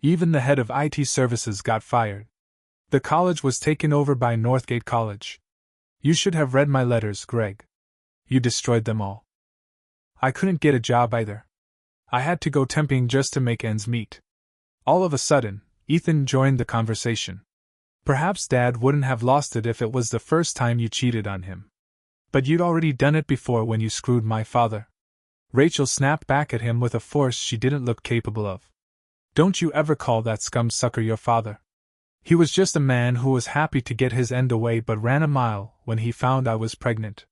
Even the head of IT services got fired. The college was taken over by Northgate College. You should have read my letters, Greg. You destroyed them all. I couldn't get a job either. I had to go temping just to make ends meet. All of a sudden, Ethan joined the conversation. Perhaps Dad wouldn't have lost it if it was the first time you cheated on him. But you'd already done it before when you screwed my father. Rachel snapped back at him with a force she didn't look capable of. Don't you ever call that scum-sucker your father. He was just a man who was happy to get his end away but ran a mile when he found I was pregnant.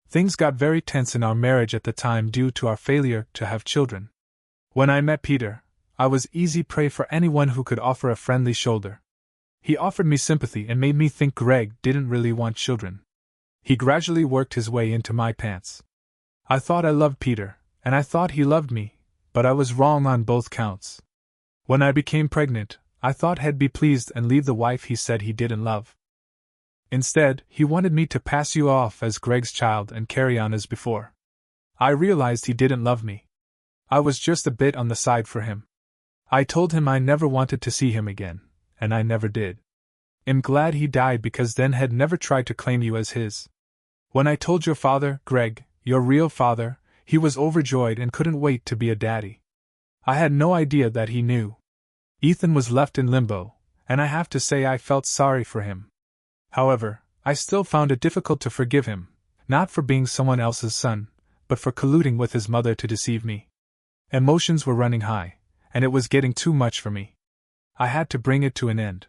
Things got very tense in our marriage at the time due to our failure to have children. When I met Peter, I was easy prey for anyone who could offer a friendly shoulder. He offered me sympathy and made me think Greg didn't really want children. He gradually worked his way into my pants. I thought I loved Peter, and I thought he loved me, but I was wrong on both counts. When I became pregnant, I thought he'd be pleased and leave the wife he said he didn't love. Instead, he wanted me to pass you off as Greg's child and carry on as before. I realized he didn't love me. I was just a bit on the side for him. I told him I never wanted to see him again, and I never did. I'm glad he died because then he'd never tried to claim you as his. When I told your father, Greg, your real father, he was overjoyed and couldn't wait to be a daddy. I had no idea that he knew. Ethan was left in limbo, and I have to say I felt sorry for him. However, I still found it difficult to forgive him, not for being someone else's son, but for colluding with his mother to deceive me. Emotions were running high, and it was getting too much for me. I had to bring it to an end.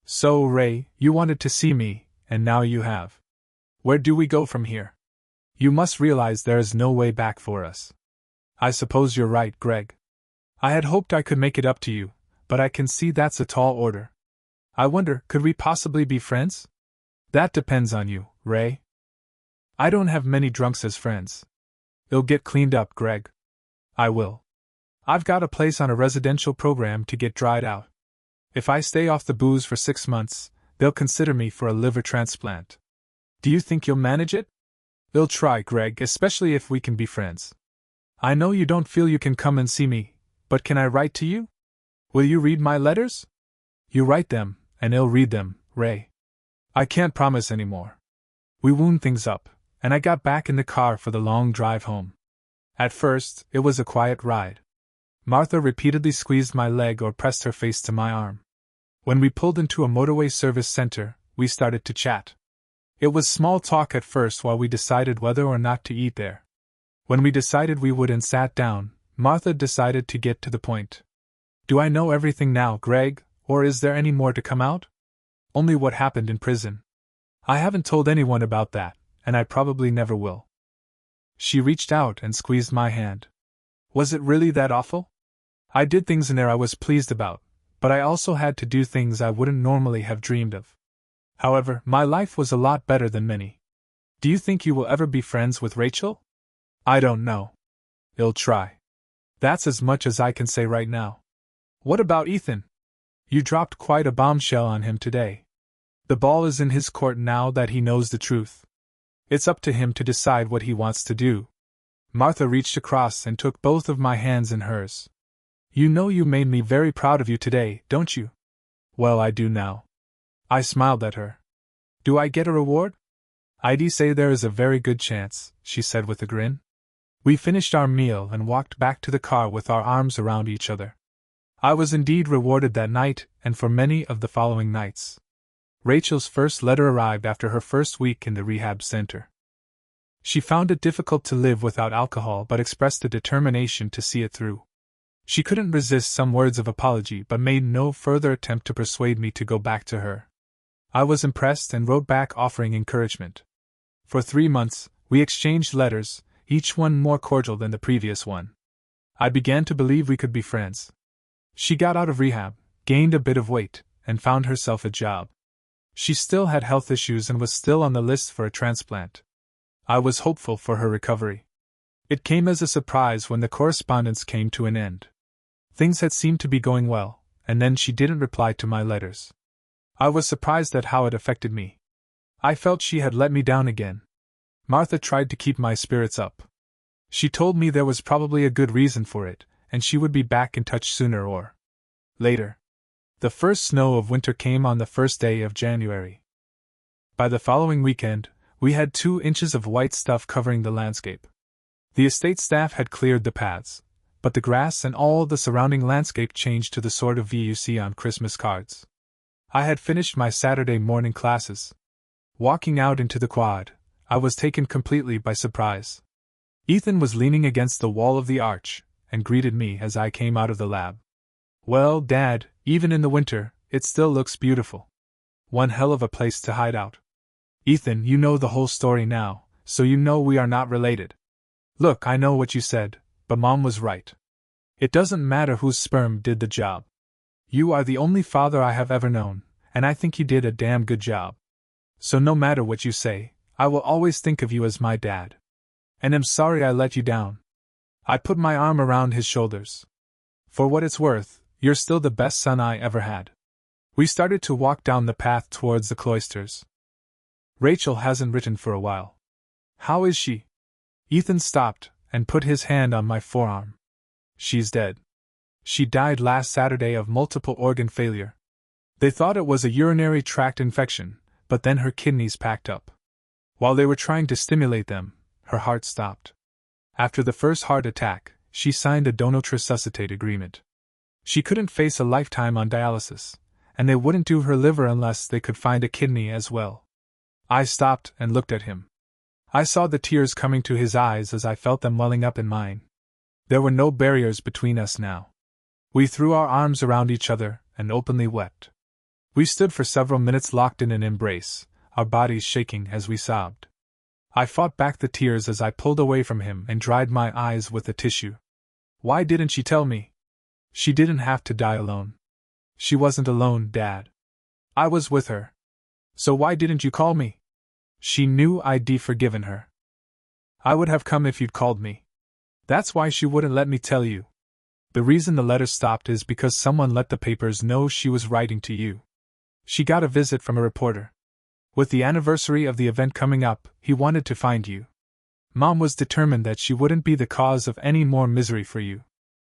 So, Ray, you wanted to see me, and now you have. Where do we go from here? You must realize there is no way back for us. I suppose you're right, Greg. I had hoped I could make it up to you, but I can see that's a tall order. I wonder, could we possibly be friends? That depends on you, Ray. I don't have many drunks as friends. It'll get cleaned up, Greg. I will. I've got a place on a residential program to get dried out. If I stay off the booze for 6 months, they'll consider me for a liver transplant. Do you think you'll manage it? We'll try, Greg, especially if we can be friends. I know you don't feel you can come and see me, but can I write to you? Will you read my letters? You write them, and I'll read them, Ray. I can't promise anymore. We wound things up, and I got back in the car for the long drive home. At first, it was a quiet ride. Martha repeatedly squeezed my leg or pressed her face to my arm. When we pulled into a motorway service center, we started to chat. It was small talk at first while we decided whether or not to eat there. When we decided we would and sat down, Martha decided to get to the point. Do I know everything now, Greg, or is there any more to come out? Only what happened in prison. I haven't told anyone about that, and I probably never will. She reached out and squeezed my hand. Was it really that awful? I did things in there I was pleased about, but I also had to do things I wouldn't normally have dreamed of. However, my life was a lot better than many. Do you think you will ever be friends with Rachel? I don't know. I'll try. That's as much as I can say right now. What about Ethan? You dropped quite a bombshell on him today. The ball is in his court now that he knows the truth. It's up to him to decide what he wants to do. Martha reached across and took both of my hands in hers. You know you made me very proud of you today, don't you? Well, I do now. I smiled at her. Do I get a reward? I'd say there is a very good chance, she said with a grin. We finished our meal and walked back to the car with our arms around each other. I was indeed rewarded that night and for many of the following nights. Rachel's first letter arrived after her first week in the rehab center. She found it difficult to live without alcohol but expressed a determination to see it through. She couldn't resist some words of apology but made no further attempt to persuade me to go back to her. I was impressed and wrote back offering encouragement. For 3 months, we exchanged letters, each one more cordial than the previous one. I began to believe we could be friends. She got out of rehab, gained a bit of weight, and found herself a job. She still had health issues and was still on the list for a transplant. I was hopeful for her recovery. It came as a surprise when the correspondence came to an end. Things had seemed to be going well, and then she didn't reply to my letters. I was surprised at how it affected me. I felt she had let me down again. Martha tried to keep my spirits up. She told me there was probably a good reason for it, and she would be back in touch sooner or later. The first snow of winter came on the first day of January. By the following weekend, we had 2 inches of white stuff covering the landscape. The estate staff had cleared the paths, but the grass and all the surrounding landscape changed to the sort of view you see on Christmas cards. I had finished my Saturday morning classes. Walking out into the quad, I was taken completely by surprise. Ethan was leaning against the wall of the arch, and greeted me as I came out of the lab. "Well, Dad, even in the winter, it still looks beautiful. One hell of a place to hide out." "Ethan, you know the whole story now, so you know we are not related." "Look, I know what you said, but Mom was right. It doesn't matter whose sperm did the job. You are the only father I have ever known, and I think you did a damn good job. So no matter what you say, I will always think of you as my dad. And am sorry I let you down." I put my arm around his shoulders. "For what it's worth, you're still the best son I ever had." We started to walk down the path towards the cloisters. "Rachel hasn't written for a while. How is she?" Ethan stopped and put his hand on my forearm. "She's dead. She died last Saturday of multiple organ failure. They thought it was a urinary tract infection, but then her kidneys packed up. While they were trying to stimulate them, her heart stopped. After the first heart attack, she signed a donor resuscitate agreement. She couldn't face a lifetime on dialysis, and they wouldn't do her liver unless they could find a kidney as well." I stopped and looked at him. I saw the tears coming to his eyes as I felt them welling up in mine. There were no barriers between us now. We threw our arms around each other and openly wept. We stood for several minutes locked in an embrace, our bodies shaking as we sobbed. I fought back the tears as I pulled away from him and dried my eyes with a tissue. "Why didn't she tell me? She didn't have to die alone." "She wasn't alone, Dad. I was with her. So why didn't you call me?" "She knew I'd forgiven her." "I would have come if you'd called me. That's why she wouldn't let me tell you. The reason the letter stopped is because someone let the papers know she was writing to you. She got a visit from a reporter. With the anniversary of the event coming up, he wanted to find you. Mom was determined that she wouldn't be the cause of any more misery for you.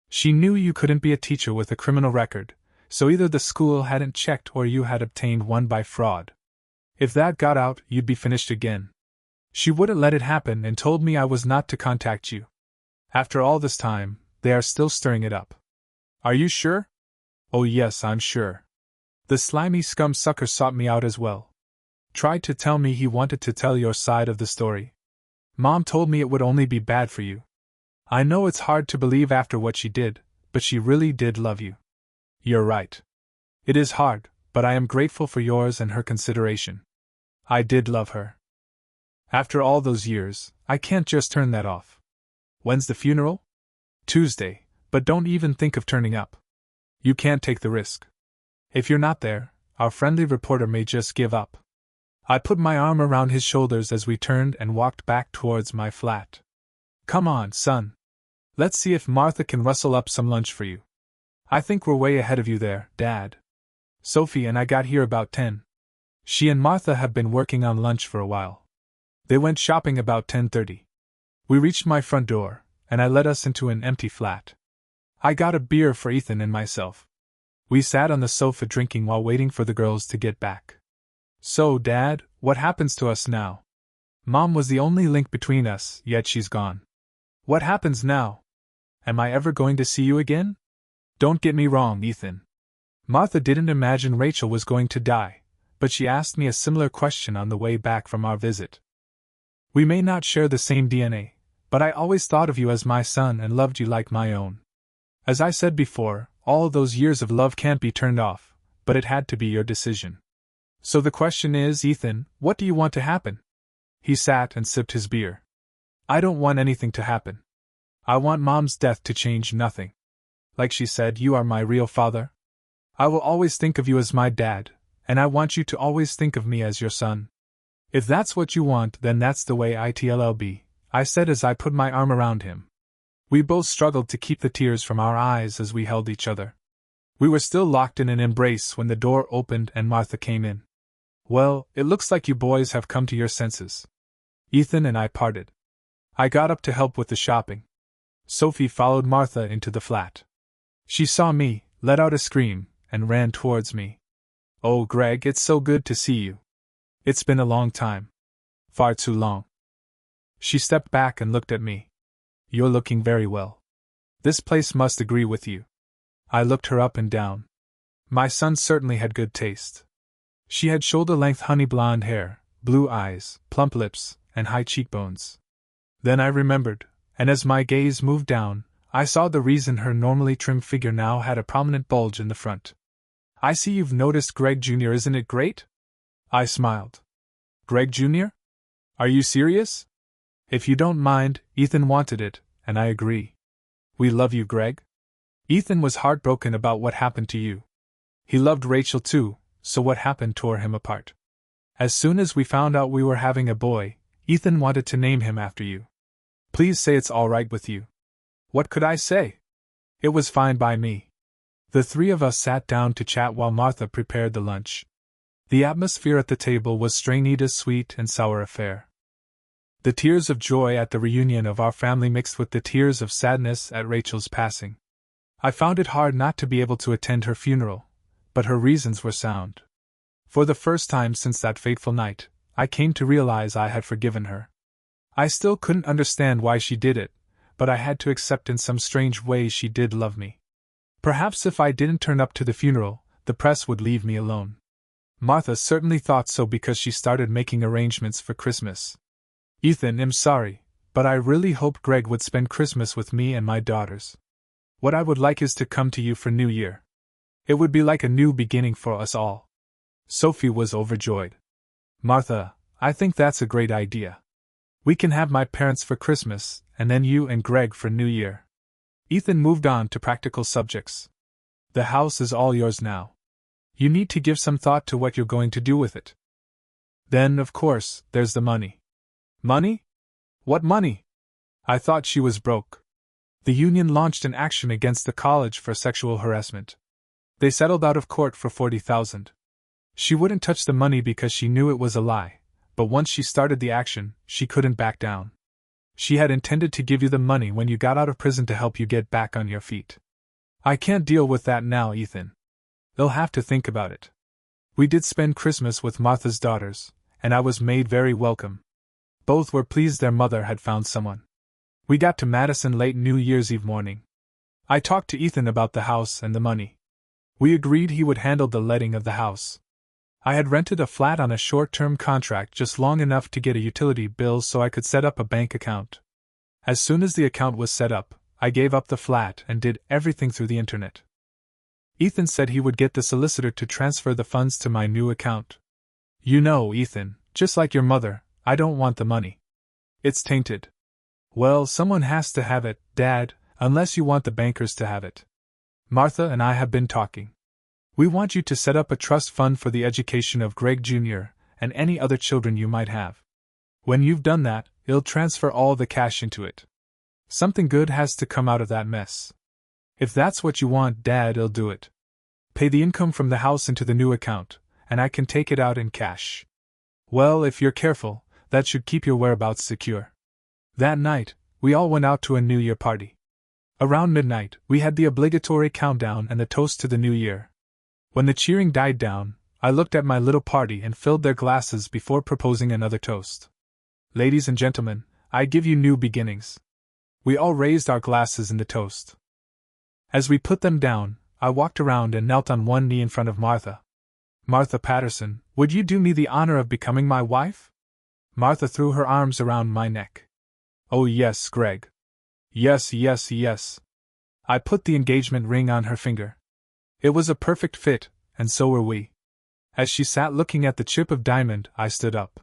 She knew you couldn't be a teacher with a criminal record, so either the school hadn't checked or you had obtained one by fraud. If that got out, you'd be finished again. She wouldn't let it happen and told me I was not to contact you. After all this time, they are still stirring it up." "Are you sure?" "Oh yes, I'm sure. The slimy scum sucker sought me out as well. Tried to tell me he wanted to tell your side of the story. Mom told me it would only be bad for you. I know it's hard to believe after what she did, but she really did love you." "You're right. It is hard, but I am grateful for yours and her consideration. I did love her. After all those years, I can't just turn that off." "When's the funeral?" "Tuesday, but don't even think of turning up. You can't take the risk. If you're not there, our friendly reporter may just give up." I put my arm around his shoulders as we turned and walked back towards my flat. "Come on, son. Let's see if Martha can rustle up some lunch for you. I think we're way ahead of you there, Dad. Sophie and I got here about 10. She and Martha have been working on lunch for a while. They went shopping about 10:30. We reached my front door, and I led us into an empty flat. I got a beer for Ethan and myself. We sat on the sofa drinking while waiting for the girls to get back. "So, Dad, what happens to us now? Mom was the only link between us, yet she's gone. What happens now? Am I ever going to see you again?" "Don't get me wrong, Ethan. Martha didn't imagine Rachel was going to die, but she asked me a similar question on the way back from our visit. We may not share the same DNA, but I always thought of you as my son and loved you like my own. As I said before, all those years of love can't be turned off, but it had to be your decision. So the question is, Ethan, what do you want to happen?" He sat and sipped his beer. "I don't want anything to happen. I want Mom's death to change nothing. Like she said, you are my real father. I will always think of you as my dad, and I want you to always think of me as your son. If that's what you want, then that's the way it'll be. I said as I put my arm around him. We both struggled to keep the tears from our eyes as we held each other. We were still locked in an embrace when the door opened and Martha came in. "Well, it looks like you boys have come to your senses." Ethan and I parted. I got up to help with the shopping. Sophie followed Martha into the flat. She saw me, let out a scream, and ran towards me. "Oh, Greg, it's so good to see you. It's been a long time. Far too long." She stepped back and looked at me. "You're looking very well. This place must agree with you." I looked her up and down. My son certainly had good taste. She had shoulder-length honey blonde hair, blue eyes, plump lips, and high cheekbones. Then I remembered, and as my gaze moved down, I saw the reason her normally trim figure now had a prominent bulge in the front. "I see you've noticed Greg Jr., isn't it great?" I smiled. "Greg Jr.? Are you serious?" "If you don't mind, Ethan wanted it, and I agree." "We love you, Greg." Ethan was heartbroken about what happened to you. He loved Rachel too, so what happened tore him apart. As soon as we found out we were having a boy, Ethan wanted to name him after you. Please say it's all right with you." What could I say? It was fine by me. The three of us sat down to chat while Martha prepared the lunch. The atmosphere at the table was Stranita's sweet and sour affair. The tears of joy at the reunion of our family mixed with the tears of sadness at Rachel's passing. I found it hard not to be able to attend her funeral, but her reasons were sound. For the first time since that fateful night, I came to realize I had forgiven her. I still couldn't understand why she did it, but I had to accept in some strange way she did love me. Perhaps if I didn't turn up to the funeral, the press would leave me alone. Martha certainly thought so because she started making arrangements for Christmas. "Ethan, I'm sorry, but I really hoped Greg would spend Christmas with me and my daughters. What I would like is to come to you for New Year. It would be like a new beginning for us all." Sophie was overjoyed. "Martha, I think that's a great idea. We can have my parents for Christmas, and then you and Greg for New Year." Ethan moved on to practical subjects. "The house is all yours now. You need to give some thought to what you're going to do with it. Then, of course, there's the money." "Money? What money?" I thought she was broke. The union launched an action against the college for sexual harassment. They settled out of court for $40,000. She wouldn't touch the money because she knew it was a lie, but once she started the action, she couldn't back down. She had intended to give you the money when you got out of prison to help you get back on your feet. "I can't deal with that now, Ethan. They'll have to think about it." We did spend Christmas with Martha's daughters, and I was made very welcome. Both were pleased their mother had found someone. We got to Madison late New Year's Eve morning. I talked to Ethan about the house and the money. We agreed he would handle the letting of the house. I had rented a flat on a short-term contract just long enough to get a utility bill so I could set up a bank account. As soon as the account was set up, I gave up the flat and did everything through the internet. Ethan said he would get the solicitor to transfer the funds to my new account. "You know, Ethan, just like your mother, I don't want the money. It's tainted." "Well, someone has to have it, Dad, unless you want the bankers to have it. Martha and I have been talking. We want you to set up a trust fund for the education of Greg Jr. and any other children you might have. When you've done that, it'll transfer all the cash into it. Something good has to come out of that mess. If that's what you want, Dad, I'll do it. Pay the income from the house into the new account, and I can take it out in cash. Well, if you're careful, that should keep your whereabouts secure." That night, we all went out to a New Year party. Around midnight, we had the obligatory countdown and the toast to the new year. When the cheering died down, I looked at my little party and filled their glasses before proposing another toast. "Ladies and gentlemen, I give you new beginnings." We all raised our glasses in the toast. As we put them down, I walked around and knelt on one knee in front of Martha. "Martha Patterson, would you do me the honor of becoming my wife?" Martha threw her arms around my neck. "Oh yes, Greg. Yes, yes, yes." I put the engagement ring on her finger. It was a perfect fit, and so were we. As she sat looking at the chip of diamond, I stood up.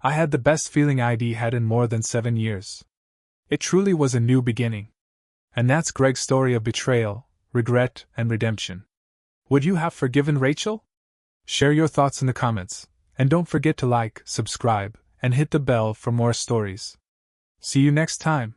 I had the best feeling I'd had in more than 7 years. It truly was a new beginning. And that's Greg's story of betrayal, regret, and redemption. Would you have forgiven Rachel? Share your thoughts in the comments, and don't forget to like, subscribe, and hit the bell for more stories. See you next time.